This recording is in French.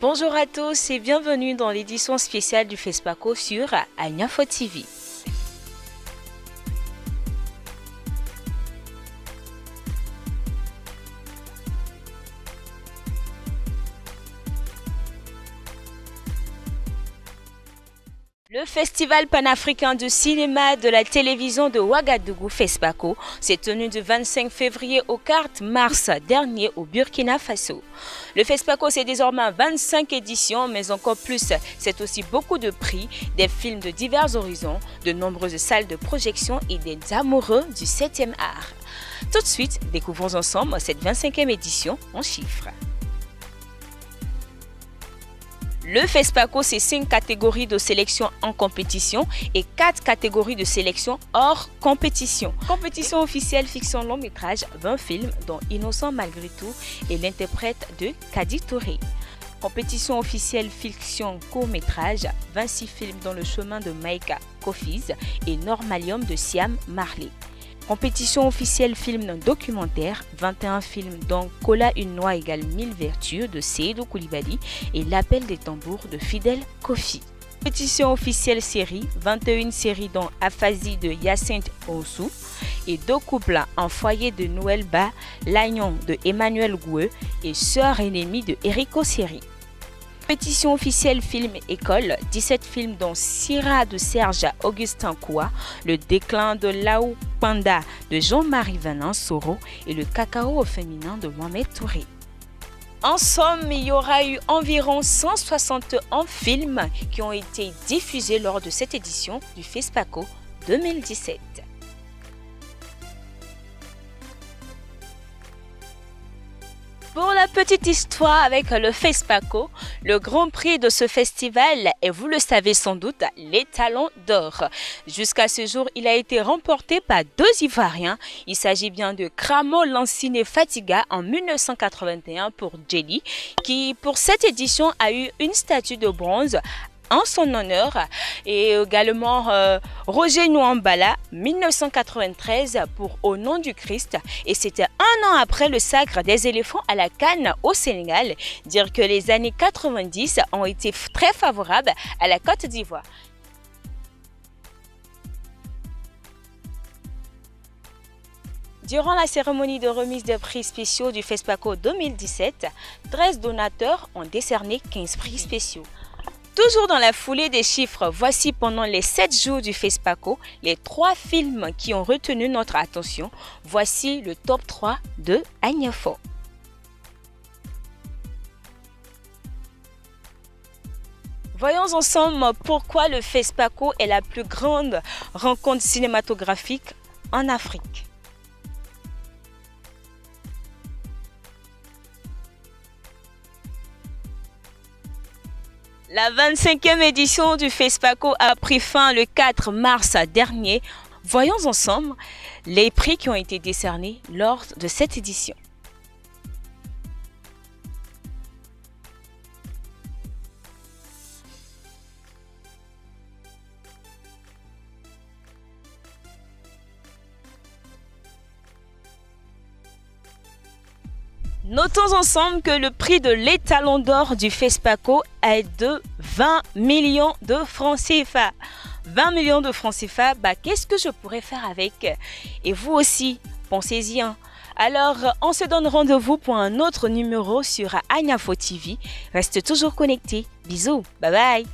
Bonjour à tous et bienvenue dans l'édition spéciale du FESPACO sur Agnafo TV. Le Festival panafricain de cinéma de la télévision de Ouagadougou FESPACO s'est tenu du 25 février au 4 mars dernier au Burkina Faso. Le FESPACO, c'est désormais 25 éditions, mais encore plus, c'est aussi beaucoup de prix, des films de divers horizons, de nombreuses salles de projection et des amoureux du 7e art. Tout de suite, découvrons ensemble cette 25e édition en chiffres. Le FESPACO, c'est 5 catégories de sélection en compétition et 4 catégories de sélection hors compétition. Compétition officielle fiction long métrage, 20 films dont Innocent malgré tout et l'interprète de Kadi Touré. Compétition officielle fiction court métrage, 26 films dont Le chemin de Maïka Kofiz et Normalium de Siam Marley. Compétition officielle film documentaire, 21 films dont Kola une noix égale 1000 vertus de Seydou Koulibaly et L'appel des tambours de Fidel Kofi. Compétition officielle série, 21 séries dont Aphasie de Hyacinthe Onsou et deux couples en foyer de Noël Ba, L'Agnon de Emmanuel Goueux et Sœur ennemie de Erico Seri. Compétition officielle film école, 17 films dont Syrah de Serge Augustin Koua, Le déclin de Laou Panda de Jean-Marie Vanin Soro et Le cacao au féminin de Mohamed Touré. En somme, il y aura eu environ 161 films qui ont été diffusés lors de cette édition du FESPACO 2017. Pour la petite histoire avec le FESPACO, le grand prix de ce festival est, vous le savez sans doute, l'Étalon d'or. Jusqu'à ce jour, il a été remporté par deux Ivoiriens. Il s'agit bien de Kramo Lansine Fatiga en 1981 pour Jelly, qui pour cette édition a eu une statue de bronze en son honneur, et également Roger Nouambala 1993 pour Au nom du Christ, et c'était un an après le sacre des éléphants à la Cannes au Sénégal. Dire que les années 90 ont été très favorables à la Côte d'Ivoire. Durant la cérémonie de remise des prix spéciaux du FESPACO 2017, 13 donateurs ont décerné 15 prix spéciaux. Toujours dans la foulée des chiffres, voici pendant les 7 jours du FESPACO les 3 films qui ont retenu notre attention. Voici le top 3 de Agnafo. Voyons ensemble pourquoi le FESPACO est la plus grande rencontre cinématographique en Afrique. La 25e édition du FESPACO a pris fin le 4 mars dernier. Voyons ensemble les prix qui ont été décernés lors de cette édition. Notons ensemble que le prix de l'Étalon d'or du FESPACO est de 20 millions de francs CFA. 20 millions de francs CFA, qu'est-ce que je pourrais faire avec? Et vous aussi, pensez-y. Alors, on se donne rendez-vous pour un autre numéro sur Agnafo TV. Reste toujours connecté. Bisous, bye bye.